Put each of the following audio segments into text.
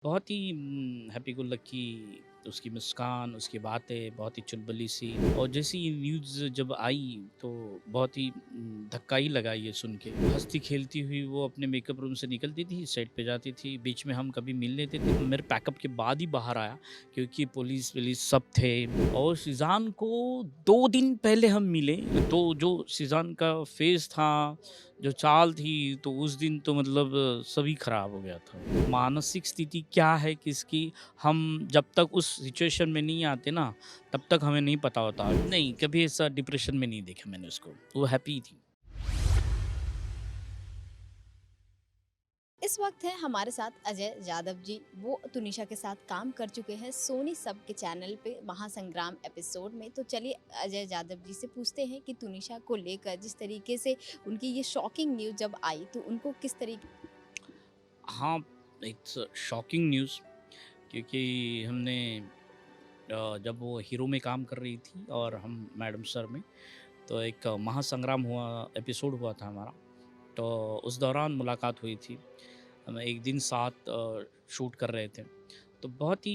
बहुत ही happy go lucky उसकी मुस्कान, उसकी बातें बहुत ही चुलबुली सी। और जैसे ये न्यूज़ जब आई तो बहुत ही धक्का ही लगा ये सुन के। हँसती-खेलती हुई वो अपने मेकअप रूम से निकलती थी, सेट पे जाती थी, बीच में हम कभी मिल लेते थे। मेरे पैकअप के बाद ही बाहर आया क्योंकि पुलिस-वुलिस सब थे। और शीज़ान को 2 दिन पहले हम मिले, तो जो शीज़ान का फेस था, जो चाल थी, तो उस दिन तो मतलब सभी खराब हो गया था। मानसिक स्थिति क्या है किसकी, हम जब तक उस सिचुएशन में नहीं आते ना, तब तक हमें नहीं पता होता। नहीं, कभी ऐसा डिप्रेशन में नहीं देखा मैंने उसको, वो हैप्पी थी। इस वक्त है हमारे साथ अजय यादव जी। वो तुनिशा के साथ काम कर चुके हैं सोनी सब के चैनल पे महासंग्राम एपिसोड में। तो चलिए अजय यादव जी से पूछते हैं कि तुनिशा को लेकर जिस तरीके से उनकी ये शॉकिंग न्यूज़ जब आई तो उनको किस तरीके। हाँ, इट्स शॉकिंग न्यूज़ क्योंकि हमने जब वो हीरो में काम कर रही थी और हम मैडम सर में, तो एक महासंग्राम हुआ एपिसोड हुआ था हमारा। तो उस दौरान मुलाकात हुई थी। हम एक दिन साथ शूट कर रहे थे। तो बहुत ही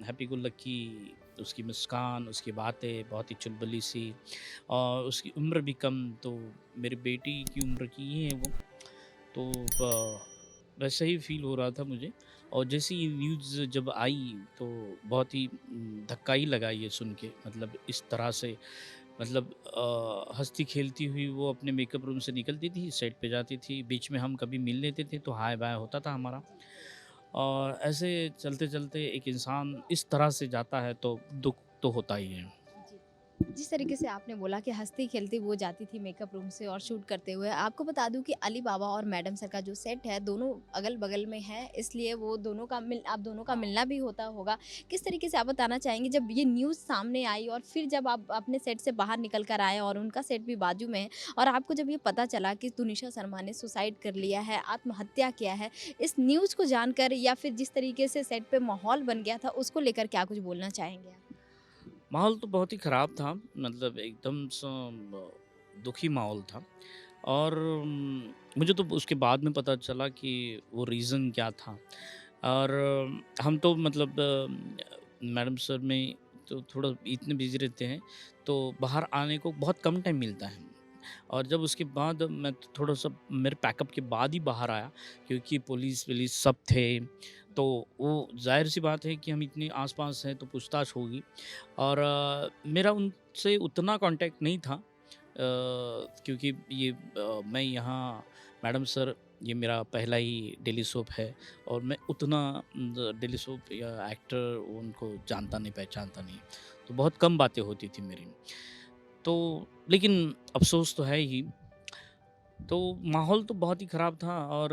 हैप्पी गो लकी उसकी मुस्कान, उसकी बातें बहुत ही चुलबुली सी। और उसकी उम्र भी कम, तो मेरी बेटी की उम्र की ही है वो। तो वैसा ही फ़ील हो रहा था मुझे। और जैसे ये न्यूज़ जब आई तो बहुत ही धक्का ही लगा ये सुन के। मतलब इस तरह से, मतलब हँसती-खेलती हुई वो अपने मेकअप रूम से निकलती थी, सेट पे जाती थी, बीच में हम कभी मिल लेते थे तो हाय-बाय होता था हमारा। और ऐसे चलते-चलते एक इंसान इस तरह से जाता है तो दुःख तो होता ही है। जी। जिस तरीके से आपने बोला कि हँसती-खेलती वो जाती थी मेकअप रूम से और शूट करते हुए, आपको बता दूँ कि अली बाबा और मैडम सर का जो सेट है, दोनों अगल-बगल में है, इसलिए वो दोनों का मिल आप दोनों का मिलना भी होता होगा। किस तरीके से आप बताना चाहेंगे जब ये न्यूज़ सामने आई और फिर जब आप अपने सेट से बाहर निकल कर आए और उनका सेट भी बाजू में है और आपको जब ये पता चला कि तुनिशा शर्मा ने सुसाइड कर लिया है, आत्महत्या किया है, इस न्यूज़ को जानकर या फिर जिस तरीके से सेट पे माहौल बन गया था, उसको लेकर क्या कुछ बोलना चाहेंगे आप? माहौल तो बहुत ही ख़राब था, मतलब एकदम सा दुखी माहौल था। और मुझे तो उसके बाद में पता चला कि वो रीज़न क्या था। और हम तो मतलब मैडम सर में तो थोड़ा इतने बिज़ी रहते हैं, तो बाहर आने को बहुत कम टाइम मिलता है। और जब उसके बाद मैं तो थोड़ा-सा मेरे पैकअप के बाद ही बाहर आया क्योंकि पुलिस-वुलिस सब थे, तो वो ज़ाहिर-सी बात है कि हम इतने आस-पास हैं तो पूछताछ होगी। और मेरा उनसे उतना कॉन्टैक्ट नहीं था, क्योंकि मैं यहाँ मैडम सर, ये मेरा पहला ही डेली सोप है और मैं उतना डेली सोप या एक्टर उनको जानता नहीं, पहचानता नहीं। तो बहुत कम बातें होती थी मेरी। तो लेकिन अफ़सोस तो है ही। तो माहौल तो बहुत ही ख़राब था। और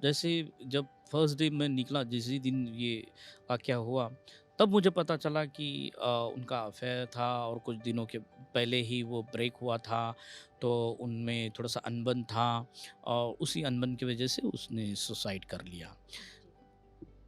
जैसे जब फर्स्ट डे मैं निकला, जिस दिन ये वाक़या हुआ, तब मुझे पता चला कि उनका अफ़ेयर था और कुछ दिनों के पहले ही वो ब्रेक हुआ था, तो उनमें थोड़ा-सा अनबन था और उसी अनबन की वज़ह से उसने सुसाइड कर लिया।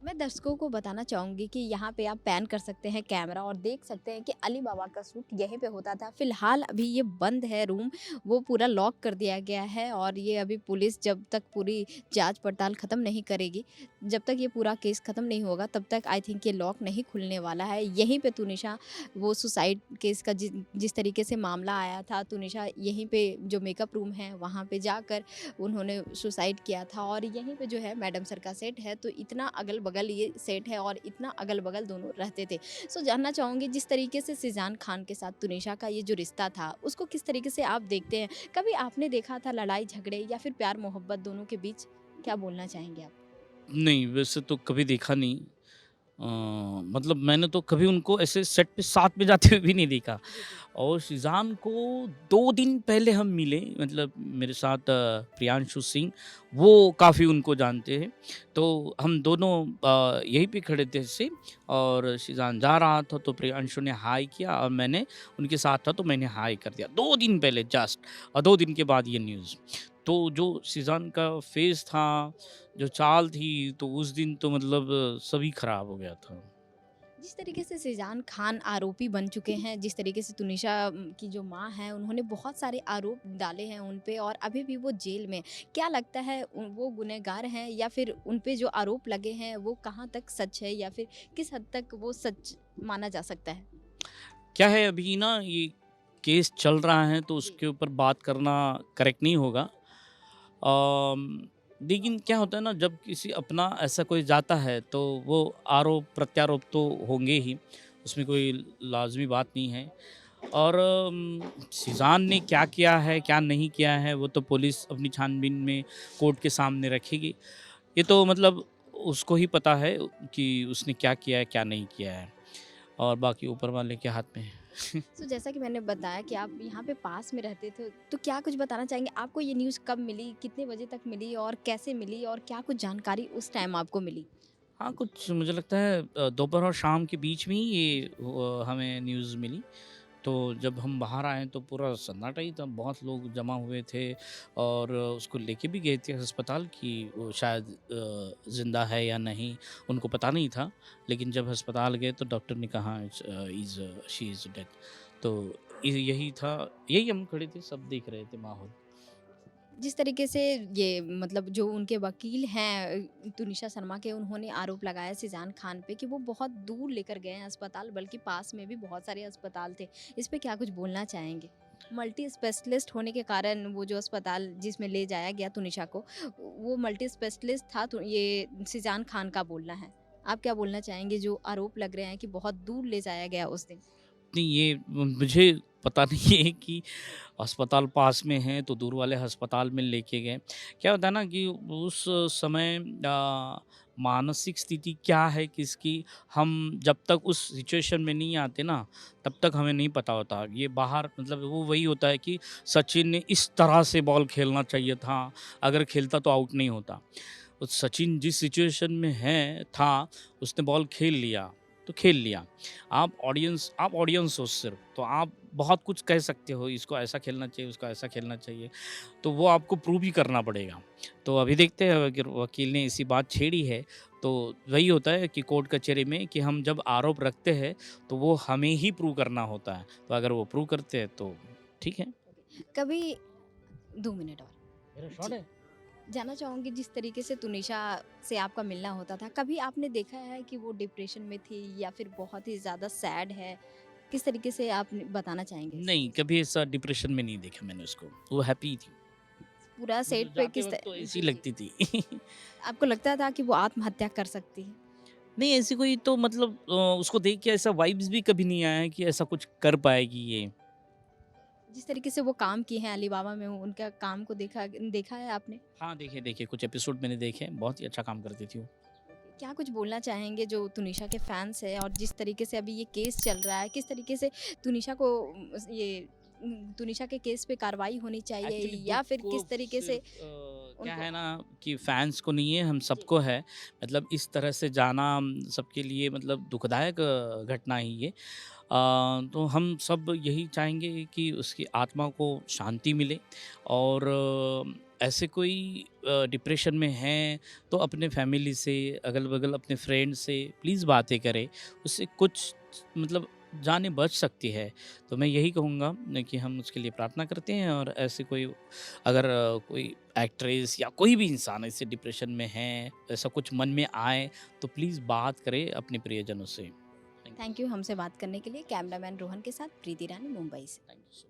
मैं दर्शकों को बताना चाहूँगी कि यहाँ पे आप पैन कर सकते हैं कैमरा और देख सकते हैं कि अली बाबा का शूट यहीं पे होता था। फ़िलहाल अभी ये बंद है रूम, वो पूरा लॉक कर दिया गया है और ये अभी पुलिस जब तक पूरी जाँच-पड़ताल ख़त्म नहीं करेगी, जब तक ये पूरा केस ख़त्म नहीं होगा, तब तक आई थिंक ये लॉक नहीं खुलने वाला है। यहीं पे तुनिशा वो सुसाइड केस का जिस तरीके से मामला आया था, तुनिशा यहीं पे जो मेकअप रूम है, वहाँ पे जाकर उन्होंने सुसाइड किया था और यहीं पे जो है मैडम सर का सेट है, तो इतना अगल-बगल ये सेट है और इतना अगल-बगल दोनों रहते थे। सो जानना चाहूँगी जिस तरीके से शीज़ान खान के साथ तुनिशा का ये जो रिश्ता था, उसको किस तरीके से आप देखते हैं? कभी आपने देखा था लड़ाई-झगड़े या फिर प्यार-मोहब्बत दोनों के बीच? क्या बोलना चाहेंगे आप? नहीं, वैसे तो कभी देखा नहीं। मतलब मैंने तो कभी उनको ऐसे सेट पे साथ में जाते हुए भी नहीं देखा। जी, जी। और शीज़ान को 2 दिन पहले हम मिले, मतलब मेरे साथ प्रियांशु सिंह, वो काफ़ी उनको जानते हैं। तो हम दोनों यहीं पे खड़े थे ऐसे, और शीज़ान जा रहा था तो प्रियांशु ने हाय किया और मैंने उनके साथ था तो मैंने हाय कर दिया। 2 दिन पहले जस्ट, और 2 दिन के बाद ये न्यूज़। तो जो शीज़ान का फेस था, जो चाल थी, तो उस दिन तो मतलब सभी खराब हो गया था। जिस तरीके से सेजान खान आरोपी बन चुके हैं, जिस तरीके से तुनिशा की जो माँ हैं, उन्होंने बहुत सारे आरोप डाले हैं उन पे और अभी भी वो जेल में। क्या लगता है वो गुनहगार हैं या फिर उन पे जो आरोप लगे हैं वो कहाँ तक सच है या फिर किस हद तक वो सच माना जा सकता है? क्या है, अभी ना ये केस चल रहा है तो जी। उसके ऊपर बात करना करेक्ट नहीं होगा। लेकिन क्या होता है ना, जब किसी अपना ऐसा कोई जाता है तो वो आरोप प्रत्यारोप तो होंगे ही, उसमें कोई लाजमी बात नहीं है। और सीज़ान ने क्या किया है क्या नहीं किया है वो तो पुलिस अपनी छानबीन में कोर्ट के सामने रखेगी। ये तो मतलब उसको ही पता है कि उसने क्या किया है क्या नहीं किया है, और बाकी ऊपर वाले के हाथ में है। तो जैसा कि मैंने बताया कि आप यहाँ पे पास में रहते थे, तो क्या कुछ बताना चाहेंगे? आपको ये न्यूज़ कब मिली? कितने बजे तक मिली और कैसे मिली और क्या कुछ जानकारी उस टाइम आपको मिली? हाँ, कुछ मुझे लगता है दोपहर और शाम के बीच में ही ये हमें न्यूज़ मिली। तो जब हम बाहर आए तो पूरा सन्नाटा ही था, बहुत लोग जमा हुए थे और उसको लेके भी गए थे अस्पताल कि वो शायद ज़िंदा है या नहीं, उनको पता नहीं था। लेकिन जब अस्पताल गए तो डॉक्टर ने कहा शी इज़ डेड। तो यही था, यही हम खड़े थे, सब देख रहे थे माहौल। जिस तरीके से ये मतलब जो उनके वकील हैं तुनिशा शर्मा के, उन्होंने आरोप लगाया सिजान खान पे कि वो बहुत दूर लेकर गए हैं अस्पताल, बल्कि पास में भी बहुत सारे अस्पताल थे। इस पे क्या कुछ बोलना चाहेंगे? मल्टी स्पेशलिस्ट होने के कारण वो जो अस्पताल जिसमें ले जाया गया तुनिशा को, वो मल्टी स्पेशलिस्ट था, तो ये सिजान खान का बोलना है। आप क्या बोलना चाहेंगे जो आरोप लग रहे हैं कि बहुत दूर ले जाया गया उस दिन? नहीं, ये मुझे पता नहीं है कि अस्पताल पास में है तो दूर वाले अस्पताल में लेके गए। क्या होता है ना कि उस समय मानसिक स्थिति क्या है किसकी, हम जब तक उस सिचुएशन में नहीं आते ना, तब तक हमें नहीं पता होता। ये बाहर मतलब वो वही होता है कि सचिन ने इस तरह से बॉल खेलना चाहिए था, अगर खेलता तो आउट नहीं होता। उस सचिन जिस सिचुएशन में था, उसने बॉल खेल लिया, तो खेल लिया। आप ऑडियंस हो सिर्फ़, तो आप बहुत कुछ कह सकते हो, इसको ऐसा खेलना चाहिए, उसको ऐसा खेलना चाहिए, तो वो आपको प्रूव ही करना पड़ेगा। तो अभी देखते हैं, अगर वकील ने ऐसी बात छेड़ी है, तो वही होता है कि कोर्ट कचहरी में कि हम जब आरोप रखते हैं, तो वो हमें ही प्रूव करना होता है। तो अगर वो प्रूव करते हैं, तो ठीक है। कभी 2 मिनट और। मेरा शॉट जी। है। जानना चाहूँगी जिस तरीके से तुनिशा से आपका मिलना होता था, कभी आपने देखा है कि वो डिप्रेशन में थी या फिर बहुत ही ज़्यादा सैड है? किस तरीके से आप बताना चाहेंगे इस नहीं, चीज़ को? कभी ऐसा डिप्रेशन में नहीं देखा मैंने उसको, वो हैप्पी थी। पूरा सेट मतलब पे जाते किस त वक़्त तो ऐसी जी, जी। लगती थी। आपको लगता था कि वो आत्महत्या कर सकती है? नहीं, ऐसी कोई तो मतलब उसको देख के ऐसा वाइब्स भी कभी नहीं आया है कि ऐसा कुछ कर पाएगी ये। जिस तरीके से वो काम की हैं अलीबाबा में, उनका काम को देखा देखा है आपने? हाँ, देखे कुछ एपिसोड मैंने देखे हैं, बहुत ही अच्छा काम करती थी वो। क्या कुछ बोलना चाहेंगे जो तुनिशा के फैन्स हैं और जिस तरीके से अभी ये केस चल रहा है, किस तरीके से तुनिशा को तुनिशा के केस पे कार्रवाई होनी चाहिए एक्चुअली या दुःख फिर को किस तरीके से सिर्फ़ क्या उनको है ना कि फैन्स को नहीं है, हम जी। सबको है। मतलब इस तरह से जाना सबके लिए मतलब दुखदायक घटना ही ये। तो हम सब यही चाहेंगे कि उसकी आत्मा को शांति मिले, और ऐसे कोई डिप्रेशन में हैं तो अपने फैमिली से, अगल-बगल अपने फ्रेंड से प्लीज़ बातें करें, उससे कुछ मतलब जानें बच सकती है। तो मैं यही कहूँगा न कि हम उसके लिए प्रार्थना करते हैं, और ऐसे कोई अगर कोई एक्ट्रेस या कोई भी इंसान ऐसे डिप्रेशन में है, ऐसा कुछ मन में आए, तो प्लीज़ बात करें अपने प्रियजनों से। थैंक थैंक यू हमसे बात करने के लिए। कैमरामैन रोहन के साथ प्रीति रानी, मुंबई से। You so